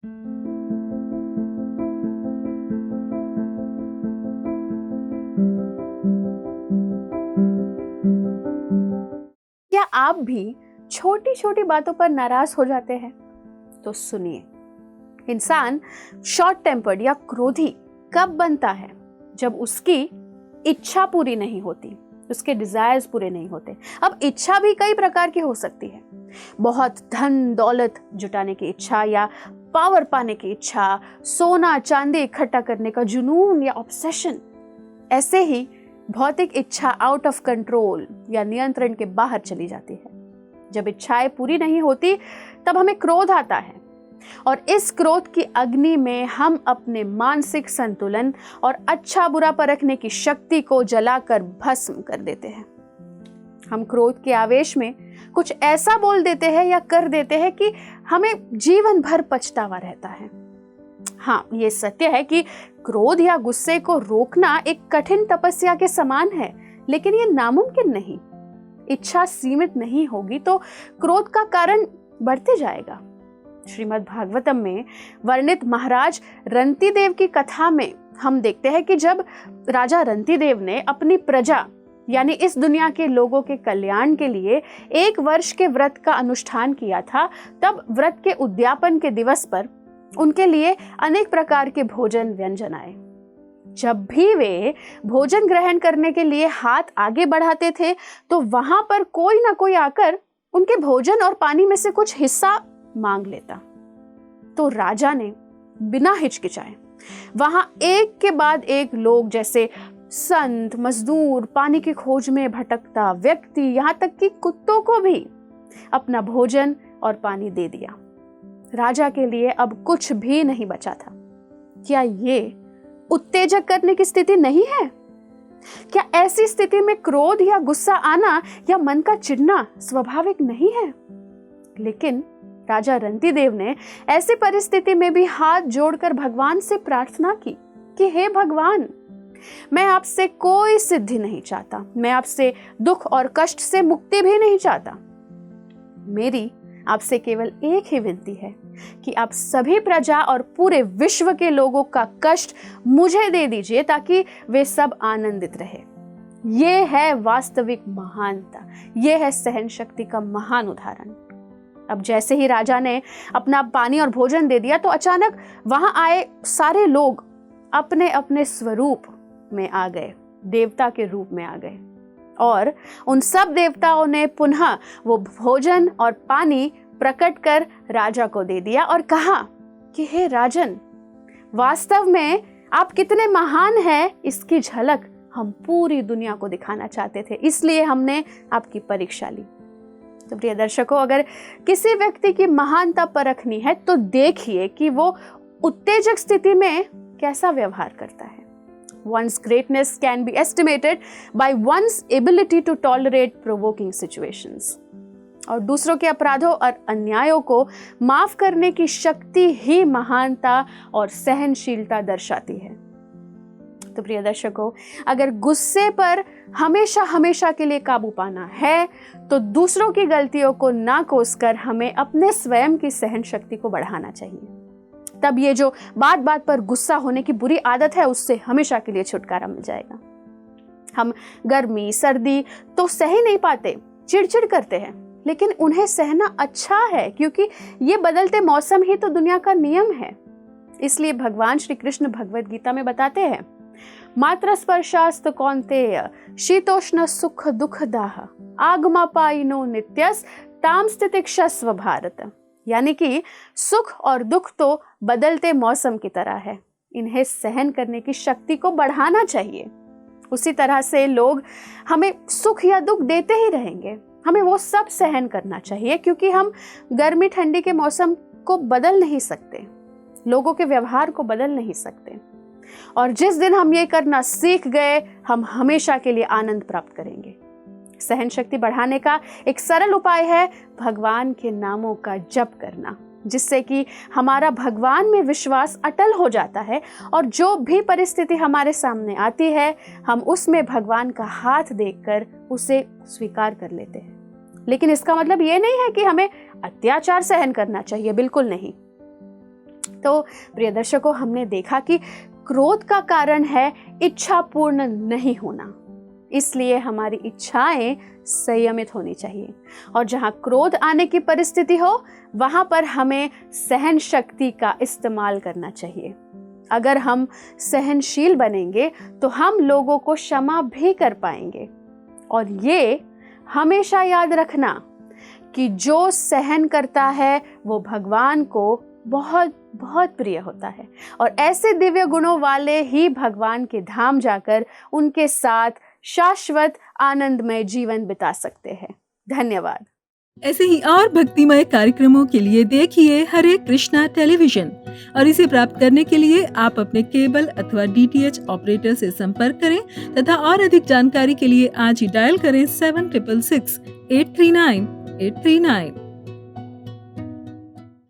क्या आप भी छोटी छोटी बातों पर नाराज हो जाते हैं? तो सुनिए, इंसान शॉर्ट टेम्पर्ड या क्रोधी कब बनता है? जब उसकी इच्छा पूरी नहीं होती, उसके डिजायर्स पूरे नहीं होते। अब इच्छा भी कई प्रकार की हो सकती है। बहुत धन दौलत जुटाने की इच्छा, या पावर पाने की इच्छा, सोना चांदी इकट्ठा करने का जुनून या ऑब्सेशन। ऐसे ही भौतिक इच्छा आउट ऑफ कंट्रोल या नियंत्रण के बाहर चली जाती है। जब इच्छाएं पूरी नहीं होती तब हमें क्रोध आता है, और इस क्रोध की अग्नि में हम अपने मानसिक संतुलन और अच्छा बुरा परखने की शक्ति को जलाकर भस्म कर देते हैं। हम क्रोध के आवेश में कुछ ऐसा बोल देते हैं या कर देते हैं कि हमें जीवन भर पछतावा रहता है। हाँ, ये सत्य है कि क्रोध या गुस्से को रोकना एक कठिन तपस्या के समान है, लेकिन ये नामुमकिन नहीं। इच्छा सीमित नहीं होगी तो क्रोध का कारण बढ़ते जाएगा। श्रीमद् भागवतम में वर्णित महाराज रंतिदेव की कथा में हम देखते हैं कि जब राजा रंतिदेव ने अपनी प्रजा यानी इस दुनिया के लोगों के कल्याण के लिए 1 वर्ष के व्रत का अनुष्ठान किया था, तब व्रत के उद्यापन के दिवस पर उनके लिए अनेक प्रकार के भोजन व्यंजन आए। जब भी वे भोजन ग्रहण करने के लिए हाथ आगे बढ़ाते थे तो वहां पर कोई ना कोई आकर उनके भोजन और पानी में से कुछ हिस्सा मांग लेता। तो राजा ने बिना हिचकिचाए वहां एक के बाद एक लोग, जैसे संत, मजदूर, पानी की खोज में भटकता व्यक्ति, यहां तक कि कुत्तों को भी अपना भोजन और पानी दे दिया। राजा के लिए अब कुछ भी नहीं बचा था। क्या ये उत्तेजक करने की स्थिति नहीं है? क्या ऐसी स्थिति में क्रोध या गुस्सा आना या मन का चिढ़ना स्वाभाविक नहीं है? लेकिन राजा रंतिदेव ने ऐसी परिस्थिति में भी हाथ जोड़कर भगवान से प्रार्थना की कि हे भगवान, मैं आपसे कोई सिद्धि नहीं चाहता, मैं आपसे दुख और कष्ट से मुक्ति भी नहीं चाहता। मेरी आपसे केवल एक ही विनती है कि आप सभी प्रजा और पूरे विश्व के लोगों का कष्ट मुझे दे दीजिए ताकि वे सब आनंदित रहे। ये है वास्तविक महानता, ये है सहन शक्ति का महान उदाहरण। अब जैसे ही राजा ने अपना पानी और भोजन दे दिया तो अचानक वहां आए सारे लोग अपने अपने स्वरूप में आ गए, देवता के रूप में आ गए, और उन सब देवताओं ने पुनः वो भोजन और पानी प्रकट कर राजा को दे दिया और कहा कि हे राजन, वास्तव में आप कितने महान हैं, इसकी झलक हम पूरी दुनिया को दिखाना चाहते थे, इसलिए हमने आपकी परीक्षा ली। तो प्रिय दर्शकों, अगर किसी व्यक्ति की महानता परखनी है तो देखिए कि वो उत्तेजक स्थिति में कैसा व्यवहार करता है। One's greatness can be estimated by one's ability to tolerate provoking situations. और दूसरों के अपराधों और अन्यायों को माफ करने की शक्ति ही महानता और सहनशीलता दर्शाती है। तो प्रिय दर्शकों, अगर गुस्से पर हमेशा हमेशा के लिए काबू पाना है तो दूसरों की गलतियों को ना कोसकर हमें अपने स्वयं की सहन शक्ति को बढ़ाना चाहिए। तब ये जो बात बात पर गुस्सा होने की बुरी आदत है उससे हमेशा के लिए छुटकारा मिल जाएगा। हम गर्मी सर्दी तो सह ही नहीं पाते, चिड़चिड़ करते हैं, लेकिन उन्हें सहना अच्छा है क्योंकि ये बदलते मौसम ही तो दुनिया का नियम है। इसलिए भगवान श्री कृष्ण भगवद गीता में बताते हैं, मात्र स्पर्शास्त कौन्तेय शीतोष्ण सुख दुख दाह आगमापायिनो नित्यस ताम स्थितिक्षस्व भारत। यानी कि सुख और दुख तो बदलते मौसम की तरह है, इन्हें सहन करने की शक्ति को बढ़ाना चाहिए। उसी तरह से लोग हमें सुख या दुख देते ही रहेंगे, हमें वो सब सहन करना चाहिए क्योंकि हम गर्मी ठंडी के मौसम को बदल नहीं सकते, लोगों के व्यवहार को बदल नहीं सकते। और जिस दिन हम ये करना सीख गए, हम हमेशा के लिए आनंद प्राप्त करेंगे। सहन शक्ति बढ़ाने का एक सरल उपाय है भगवान के नामों का जप करना, जिससे कि हमारा भगवान में विश्वास अटल हो जाता है और जो भी परिस्थिति हमारे सामने आती है हम उसमें भगवान का हाथ देखकर उसे स्वीकार कर लेते हैं। लेकिन इसका मतलब ये नहीं है कि हमें अत्याचार सहन करना चाहिए, बिल्कुल नहीं। तो प्रिय दर्शकों, हमने देखा कि क्रोध का कारण है इच्छा पूर्ण नहीं होना, इसलिए हमारी इच्छाएं संयमित होनी चाहिए। और जहां क्रोध आने की परिस्थिति हो वहां पर हमें सहन शक्ति का इस्तेमाल करना चाहिए। अगर हम सहनशील बनेंगे तो हम लोगों को क्षमा भी कर पाएंगे। और ये हमेशा याद रखना कि जो सहन करता है वो भगवान को बहुत बहुत प्रिय होता है, और ऐसे दिव्य गुणों वाले ही भगवान के धाम जाकर उनके साथ शाश्वत आनंदमय जीवन बिता सकते हैं। धन्यवाद। ऐसे ही और भक्तिमय कार्यक्रमों के लिए देखिए हरे कृष्णा टेलीविजन, और इसे प्राप्त करने के लिए आप अपने केबल अथवा DTH ऑपरेटर से संपर्क करें तथा और अधिक जानकारी के लिए आज ही डायल करें 7666 839 839।